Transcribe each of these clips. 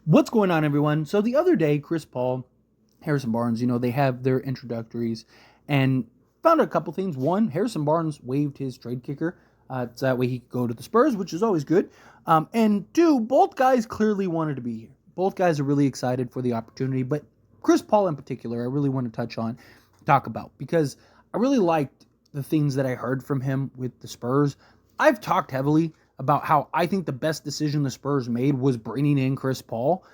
What's going on, everyone? So the other day, Chris Paul, Harrison Barnes, they have their introductories and found out a couple things. One, Harrison Barnes waived his trade kicker. So that way he could go to the Spurs, which is always good. And two, both guys clearly wanted to be here. Both guys are really excited for the opportunity. But Chris Paul in particular, I really want to talk about, because I really liked the things that I heard from him with the Spurs. I've talked heavily about how I think the best decision the Spurs made was bringing in Chris Paul.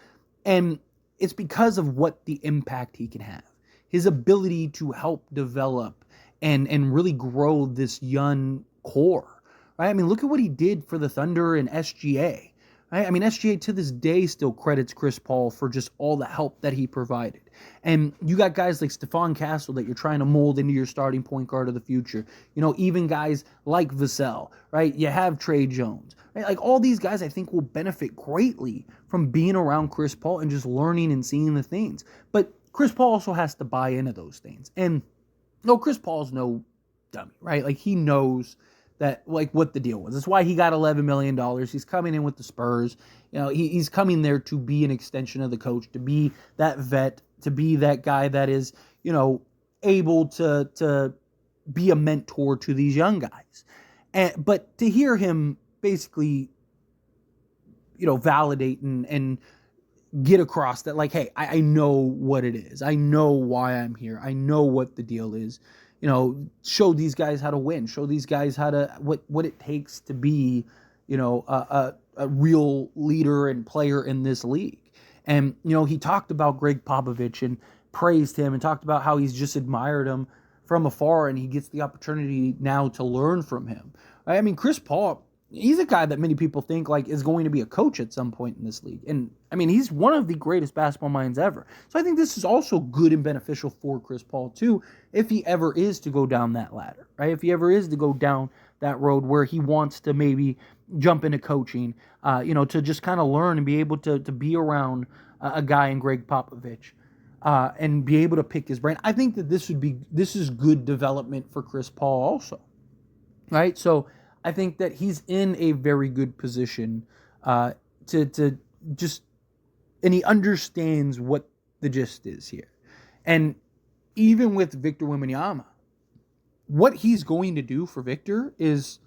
And it's because of what the impact he can have. His ability to help develop and really grow this young core. Right? I mean, look at what he did for the Thunder and SGA. Right? I mean, SGA to this day still credits Chris Paul for just all the help that he provided. And you got guys like Stephon Castle that you're trying to mold into your starting point guard of the future. Even guys like Vassell, right? You have Trey Jones. Right? Like all these guys I think will benefit greatly from being around Chris Paul and just learning and seeing the things. But Chris Paul also has to buy into those things. And no, Chris Paul's no dummy, right? Like he knows that like what the deal was. That's why he got $11 million. He's coming in with the Spurs. He's coming there to be an extension of the coach, to be that vet, to be that guy that is, able to be a mentor to these young guys. But to hear him basically, validate and get across that, like, hey, I know what it is. I know why I'm here. I know what the deal is. Show these guys how to win. Show these guys how to what it takes to be, a real leader and player in this league. And he talked about Greg Popovich and praised him and talked about how he's just admired him from afar, and he gets the opportunity now to learn from him. I mean, Chris Paul, he's a guy that many people think like is going to be a coach at some point in this league. And I mean, he's one of the greatest basketball minds ever. So I think this is also good and beneficial for Chris Paul too, if he ever is to go down that ladder, right? If he ever is to go down that road where he wants to maybe jump into coaching, to just kind of learn and be able to be around a guy in Greg Popovich. And be able to pick his brain. I think that this is good development for Chris Paul also, right? So I think that he's in a very good position to just, and he understands what the gist is here. And even with Victor Wembanyama, what he's going to do for Victor it's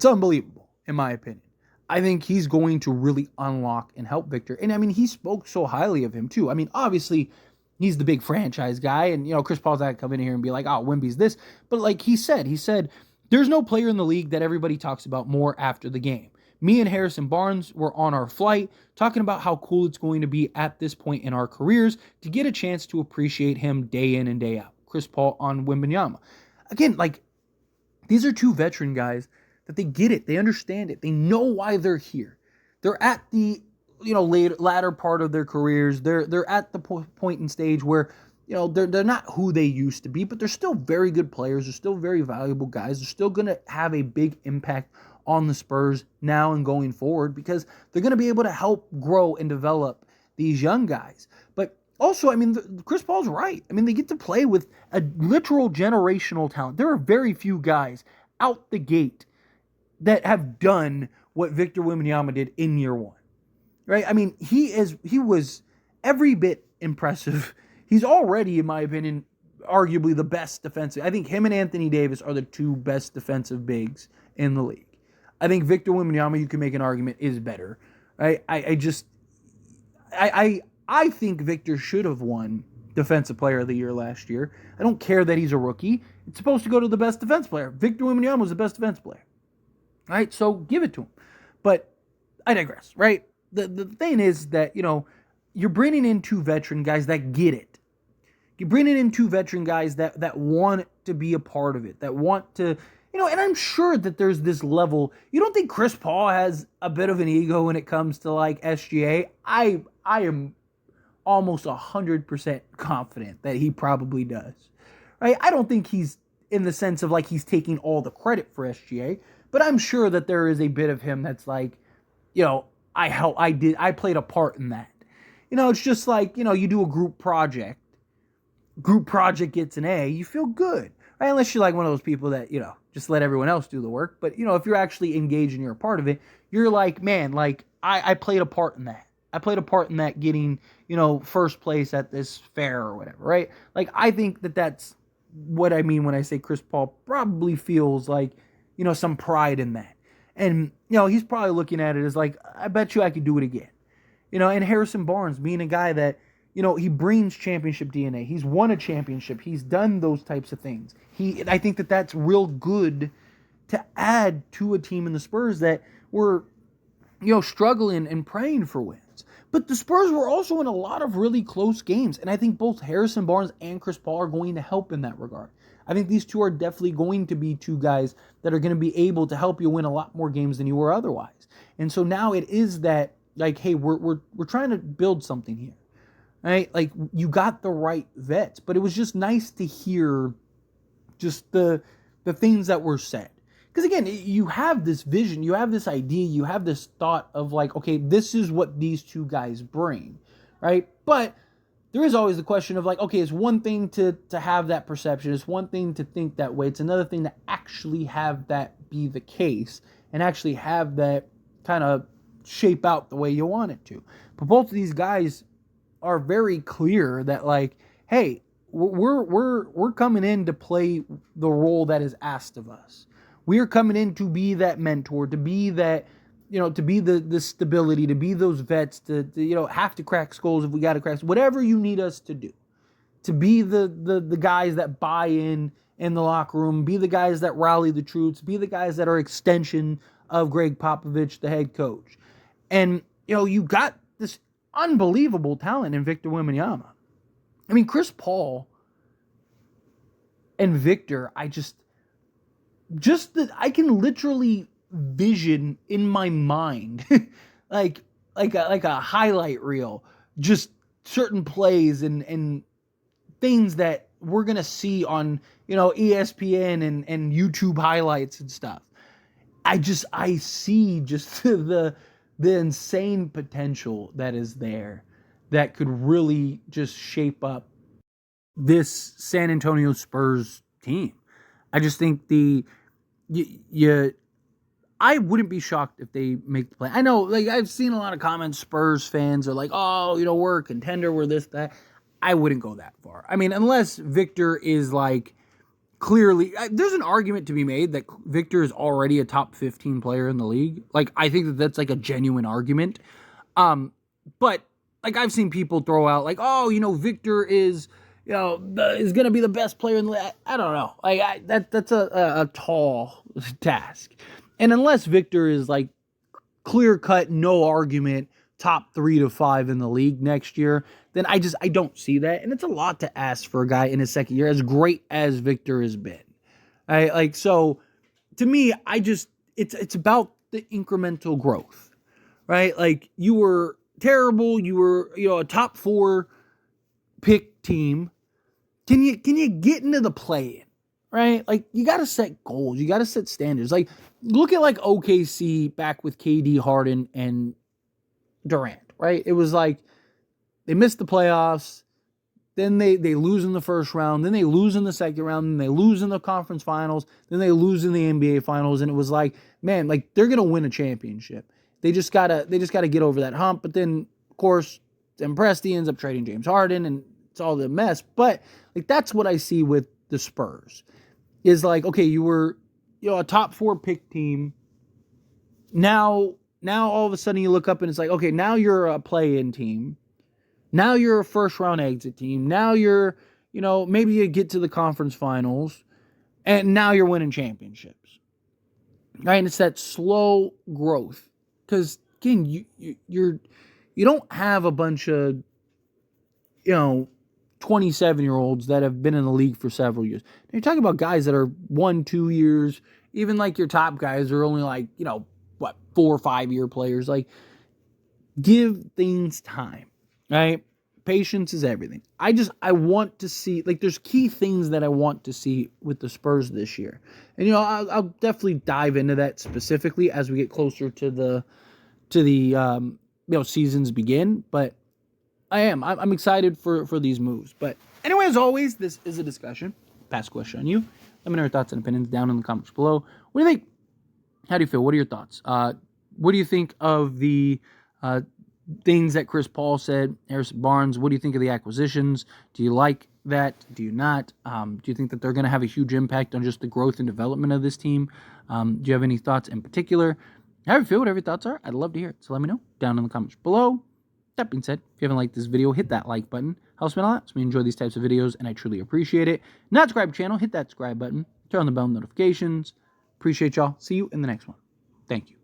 unbelievable, in my opinion. I think he's going to really unlock and help Victor. And I mean, he spoke so highly of him too. I mean, obviously, he's the big franchise guy, and Chris Paul's not gonna come in here and be like, "Oh, Wemby's this," but like he said, there's no player in the league that everybody talks about more after the game. Me and Harrison Barnes were on our flight talking about how cool it's going to be at this point in our careers to get a chance to appreciate him day in and day out. Chris Paul on Wembanyama. Again, like, these are two veteran guys that they get it. They understand it. They know why they're here. They're at the, latter part of their careers. They're at the point and stage where, they're not who they used to be, but they're still very good players. They're still very valuable guys. They're still going to have a big impact on the Spurs now and going forward, because they're going to be able to help grow and develop these young guys. But also, I mean, Chris Paul's right. I mean, they get to play with a literal generational talent. There are very few guys out the gate that have done what Victor Wembanyama did in year one, right? I mean, he was every bit impressive. He's already, in my opinion, arguably the best defensive. I think him and Anthony Davis are the two best defensive bigs in the league. I think Victor Wembanyama, you can make an argument, is better, right? I think Victor should have won Defensive Player of the Year last year. I don't care that he's a rookie. It's supposed to go to the best defense player. Victor Wembanyama was the best defense player. Right? So give it to him. But I digress, right? The thing is that, you're bringing in two veteran guys that get it. You're bringing in two veteran guys that want to be a part of it, that want to, and I'm sure that there's this level. You don't think Chris Paul has a bit of an ego when it comes to like SGA? I am almost 100% confident that he probably does. Right? I don't think he's in the sense of like he's taking all the credit for SGA. But I'm sure that there is a bit of him that's like, I played a part in that. It's just like, you do a group project gets an A, you feel good, right? Unless you're like one of those people that, just let everyone else do the work. But, if you're actually engaged and you're a part of it, you're like, man, like, I played a part in that. I played a part in that getting, first place at this fair or whatever, right? Like, I think that that's what I mean when I say Chris Paul probably feels like, some pride in that. And, he's probably looking at it as like, I bet you I could do it again. And Harrison Barnes being a guy that, he brings championship DNA. He's won a championship. He's done those types of things. I think that that's real good to add to a team in the Spurs that were, struggling and praying for wins. But the Spurs were also in a lot of really close games. And I think both Harrison Barnes and Chris Paul are going to help in that regard. I think these two are definitely going to be two guys that are going to be able to help you win a lot more games than you were otherwise. And so now it is that, like, hey, we're trying to build something here. Right? Like, you got the right vets, but it was just nice to hear just the things that were said. Because again, you have this vision, you have this idea, you have this thought of like, okay, this is what these two guys bring, right? But there is always the question of like, okay, it's one thing to have that perception, it's one thing to think that way, it's another thing to actually have that be the case and actually have that kind of shape out the way you want it to. But both of these guys are very clear that like, hey, we're coming in to play the role that is asked of us. We're coming in to be that mentor, to be that, to be the stability, to be those vets, to have to crack skulls if we got to crack, whatever you need us to do, to be the guys that buy in the locker room, be the guys that rally the troops, be the guys that are extension of Greg Popovich, the head coach. And, you got this unbelievable talent in Victor Wembanyama. I mean, Chris Paul and Victor, I can literally vision in my mind like a highlight reel, just certain plays and things that we're gonna see on ESPN and YouTube highlights and stuff. I see just the insane potential that is there that could really just shape up this San Antonio Spurs team. I just think I wouldn't be shocked if they make the play. I know, like, I've seen a lot of comments, Spurs fans are like, oh, we're a contender, we're this, that. I wouldn't go that far. I mean, unless Victor is, like, clearly, there's an argument to be made that Victor is already a top 15 player in the league. Like, I think that's, like, a genuine argument. But, like, I've seen people throw out, like, oh, Victor is... is going to be the best player in the league. I don't know. Like, that's a tall task. And unless Victor is like clear cut, no argument, top 3 to 5 in the league next year, then I don't see that. And it's a lot to ask for a guy in his second year, as great as Victor has been. So to me, it's about the incremental growth, right? Like, you were terrible. You were, a top 4 pick team. Can you get into the play-in, right? Like, you got to set goals. You got to set standards. Like, look at like OKC back with KD, Harden, and Durant, right? It was like they missed the playoffs, then they lose in the first round, then they lose in the second round, then they lose in the conference finals, then they lose in the NBA finals, and it was like, man, like, they're gonna win a championship. They just gotta get over that hump. But then, of course, then Presti ends up trading James Harden, and it's all the mess. But like, that's what I see with the Spurs. Is like, okay, you were a top 4 pick team. Now all of a sudden you look up and it's like, okay, now you're a play-in team. Now you're a first round exit team. Now you're, maybe you get to the conference finals, and now you're winning championships. Right? And it's that slow growth. Because again, you don't have a bunch of 27-year-olds that have been in the league for several years. Now, you're talking about guys that are 1-2 years. Even like your top guys are only like 4 or 5 year players. Like, give things time, right? Patience is everything. I want to see, like, there's key things that I want to see with the Spurs this year. And, I'll definitely dive into that specifically as we get closer to the seasons begin. But I'm excited for these moves. But anyway, as always, this is a discussion. Pass question on you. Let me know your thoughts and opinions down in the comments below. What do you think? How do you feel? What are your thoughts? What do you think of the things that Chris Paul said. Harrison Barnes, what do you think of the acquisitions? Do you like that? Do you not? Do you think that they're going to have a huge impact on just the growth and development of this team? Do you have any thoughts in particular? How you feel, whatever your thoughts are, I'd love to hear it. So let me know down in the comments below. That being said, if you haven't liked this video, hit that like button. Helps me a lot. So we enjoy these types of videos, and I truly appreciate it. Not subscribe to the channel, hit that subscribe button. Turn on the bell notifications. Appreciate y'all. See you in the next one. Thank you.